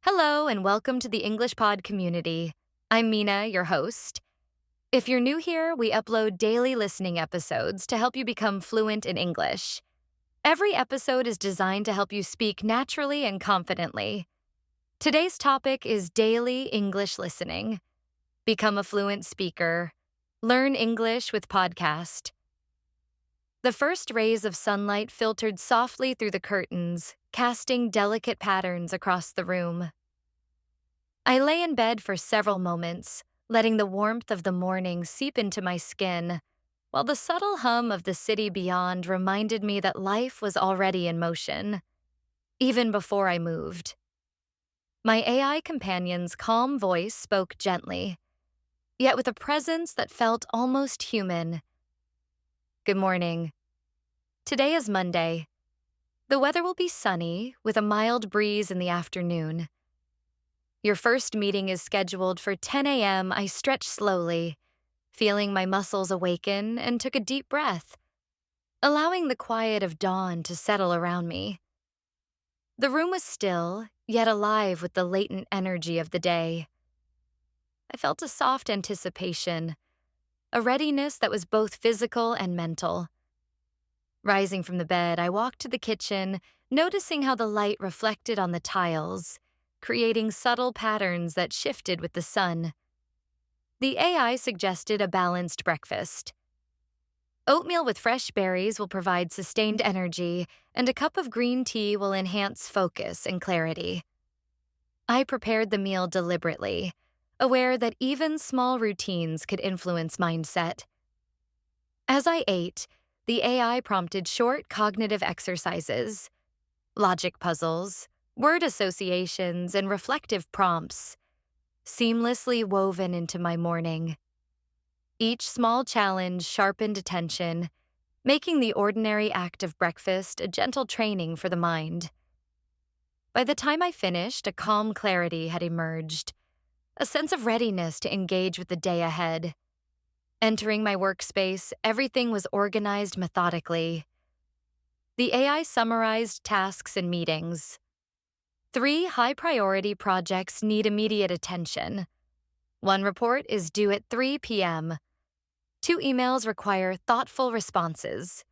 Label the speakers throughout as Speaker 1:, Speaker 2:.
Speaker 1: Hello, and welcome to the English Pod community. I'm Mina, your host. If you're new here, we upload daily listening episodes to help you become fluent in English. Every episode is designed to help you speak naturally and confidently. Today's topic is daily English listening. Become a fluent speaker. Learn English with podcast. The first rays of sunlight filtered softly through the curtains, casting delicate patterns across the room. I lay in bed for several moments, letting the warmth of the morning seep into my skin, while the subtle hum of the city beyond reminded me that life was already in motion, even before I moved. My AI companion's calm voice spoke gently, yet with a presence that felt almost human. Good morning. Today is Monday. The weather will be sunny, with a mild breeze in the afternoon. Your first meeting is scheduled for 10 a.m. I stretched slowly, feeling my muscles awaken, and took a deep breath, allowing the quiet of dawn to settle around me. The room was still, yet alive with the latent energy of the day. I felt a soft anticipation, a readiness that was both physical and mental. Rising from the bed, I walked to the kitchen, noticing how the light reflected on the tiles, creating subtle patterns that shifted with the sun. The AI suggested a balanced breakfast. Oatmeal with fresh berries will provide sustained energy, and a cup of green tea will enhance focus and clarity. I prepared the meal deliberately, aware that even small routines could influence mindset. As I ate, the AI prompted short cognitive exercises, logic puzzles, word associations, and reflective prompts, seamlessly woven into my morning. Each small challenge sharpened attention, making the ordinary act of breakfast a gentle training for the mind. By the time I finished, a calm clarity had emerged, a sense of readiness to engage with the day ahead. Entering my workspace, everything was organized methodically. The AI summarized tasks and meetings. 3 high-priority projects need immediate attention. 1 report is due at 3 p.m. 2 emails require thoughtful responses.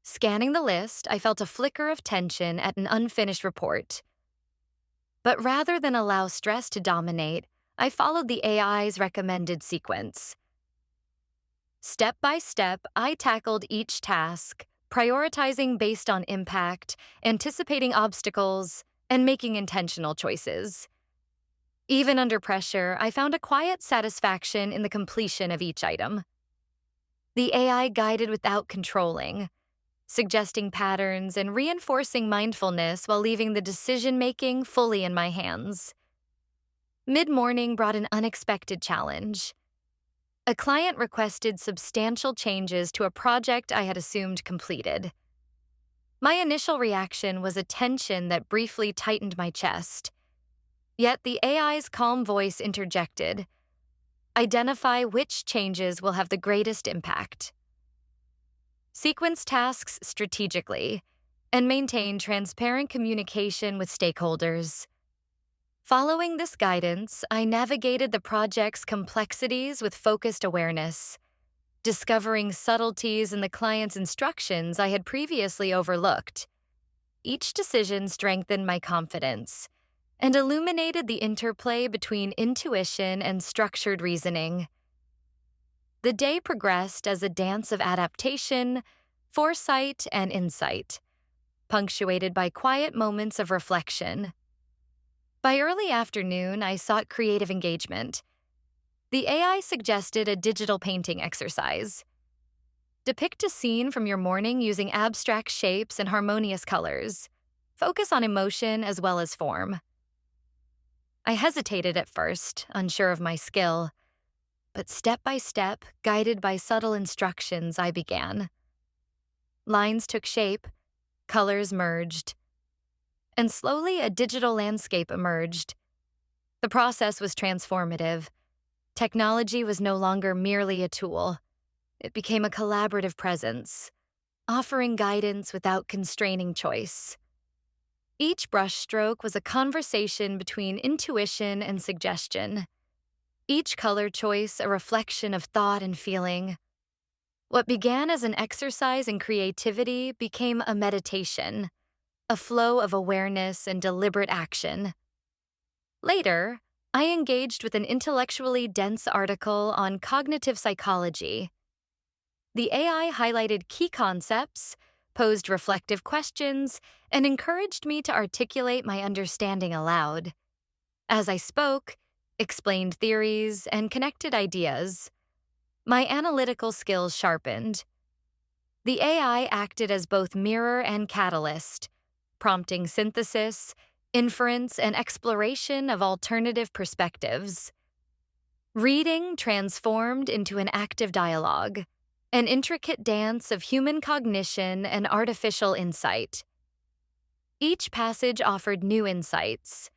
Speaker 1: Scanning the list, I felt a flicker of tension at an unfinished report. But rather than allow stress to dominate, I followed the AI's recommended sequence. Step by step, I tackled each task, prioritizing based on impact, anticipating obstacles, and making intentional choices. Even under pressure, I found a quiet satisfaction in the completion of each item. The AI guided without controlling, suggesting patterns and reinforcing mindfulness while leaving the decision-making fully in my hands. Mid-morning brought an unexpected challenge. A client requested substantial changes to a project I had assumed completed. My initial reaction was a tension that briefly tightened my chest. Yet the AI's calm voice interjected, "Identify which changes will have the greatest impact. Sequence tasks strategically, and maintain transparent communication with stakeholders." Following this guidance, I navigated the project's complexities with focused awareness, discovering subtleties in the client's instructions I had previously overlooked. Each decision strengthened my confidence and illuminated the interplay between intuition and structured reasoning. The day progressed as a dance of adaptation, foresight, and insight, punctuated by quiet moments of reflection. By early afternoon, I sought creative engagement. The AI suggested a digital painting exercise. Depict a scene from your morning using abstract shapes and harmonious colors. Focus on emotion as well as form. I hesitated at first, unsure of my skill, but step by step, guided by subtle instructions, I began. Lines took shape, colors merged, and slowly a digital landscape emerged. The process was transformative. Technology was no longer merely a tool. It became a collaborative presence, offering guidance without constraining choice. Each brushstroke was a conversation between intuition and suggestion, each color choice a reflection of thought and feeling. What began as an exercise in creativity became a meditation, a flow of awareness and deliberate action. Later, I engaged with an intellectually dense article on cognitive psychology. The AI highlighted key concepts, posed reflective questions, and encouraged me to articulate my understanding aloud. As I spoke, explained theories, and connected ideas, my analytical skills sharpened. The AI acted as both mirror and catalyst, prompting synthesis, inference, and exploration of alternative perspectives. Reading transformed into an active dialogue, an intricate dance of human cognition and artificial insight. Each passage offered new insights,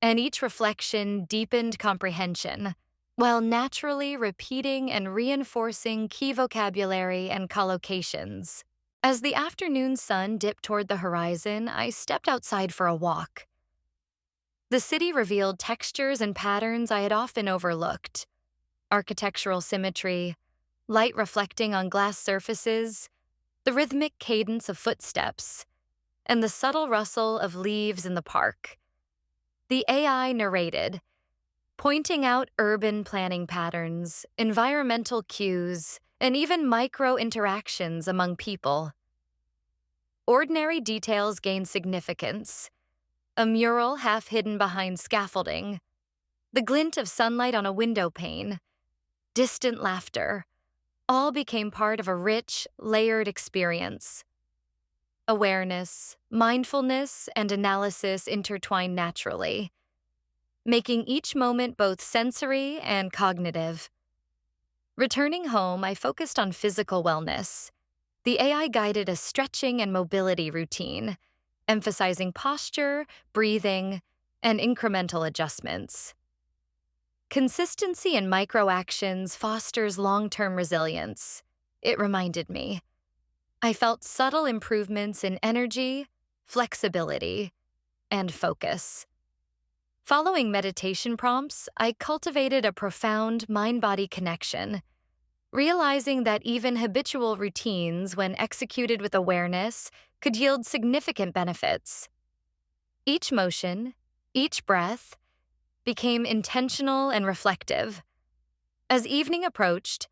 Speaker 1: and each reflection deepened comprehension, while naturally repeating and reinforcing key vocabulary and collocations. As the afternoon sun dipped toward the horizon, I stepped outside for a walk. The city revealed textures and patterns I had often overlooked: architectural symmetry, light reflecting on glass surfaces, the rhythmic cadence of footsteps, and the subtle rustle of leaves in the park. The AI narrated, pointing out urban planning patterns, environmental cues, and even micro-interactions among people. Ordinary details gained significance: a mural half hidden behind scaffolding, the glint of sunlight on a window pane, distant laughter, all became part of a rich, layered experience. Awareness, mindfulness, and analysis intertwined naturally, making each moment both sensory and cognitive. Returning home, I focused on physical wellness. The AI guided a stretching and mobility routine, emphasizing posture, breathing, and incremental adjustments. Consistency in micro-actions fosters long-term resilience, it reminded me. I felt subtle improvements in energy, flexibility, and focus. Following meditation prompts, I cultivated a profound mind-body connection, realizing that even habitual routines, when executed with awareness, could yield significant benefits. Each motion, each breath, became intentional and reflective. As evening approached,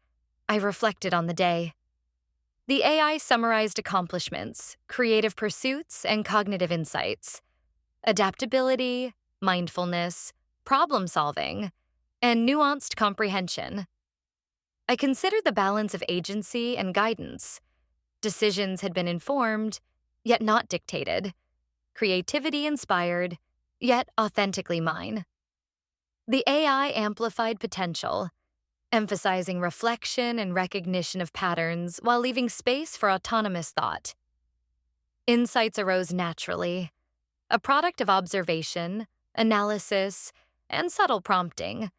Speaker 1: I reflected on the day. The AI summarized accomplishments, creative pursuits, and cognitive insights, adaptability, mindfulness, problem-solving, and nuanced comprehension. I considered the balance of agency and guidance. Decisions had been informed, yet not dictated. Creativity inspired, yet authentically mine. The AI amplified potential, emphasizing reflection and recognition of patterns while leaving space for autonomous thought. Insights arose naturally, a product of observation, analysis, and subtle prompting,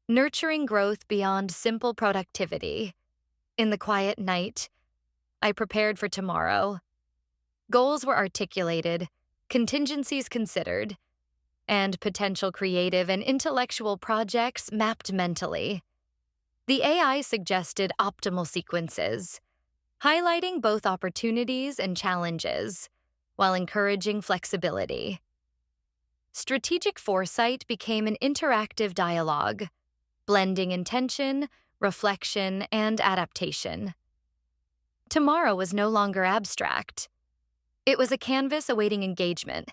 Speaker 1: nurturing growth beyond simple productivity. In the quiet night, I prepared for tomorrow. Goals were articulated, contingencies considered, and potential creative and intellectual projects mapped mentally. The AI suggested optimal sequences, highlighting both opportunities and challenges, while encouraging flexibility. Strategic foresight became an interactive dialogue, blending intention, reflection, and adaptation. Tomorrow was no longer abstract. It was a canvas awaiting engagement,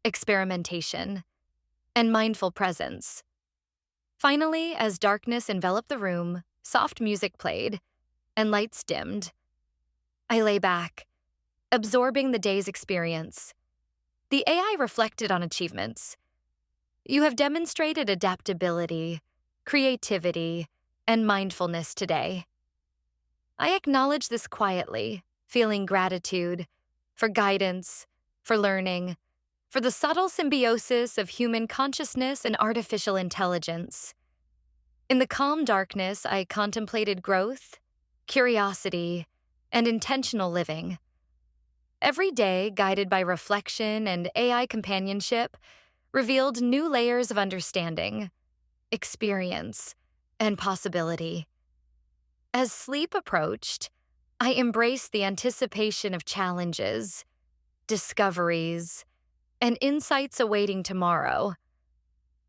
Speaker 1: experimentation, and mindful presence. Finally, as darkness enveloped the room, soft music played, and lights dimmed, I lay back, absorbing the day's experience. The AI reflected on achievements. You have demonstrated adaptability, creativity, and mindfulness today. I acknowledge this quietly, feeling gratitude for guidance, for learning, for the subtle symbiosis of human consciousness and artificial intelligence. In the calm darkness, I contemplated growth, curiosity, and intentional living. Every day, guided by reflection and AI companionship, revealed new layers of understanding, experience, and possibility. As sleep approached, I embraced the anticipation of challenges, discoveries, and insights awaiting tomorrow.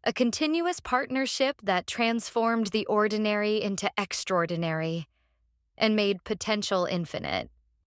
Speaker 1: A continuous partnership that transformed the ordinary into extraordinary and made potential infinite.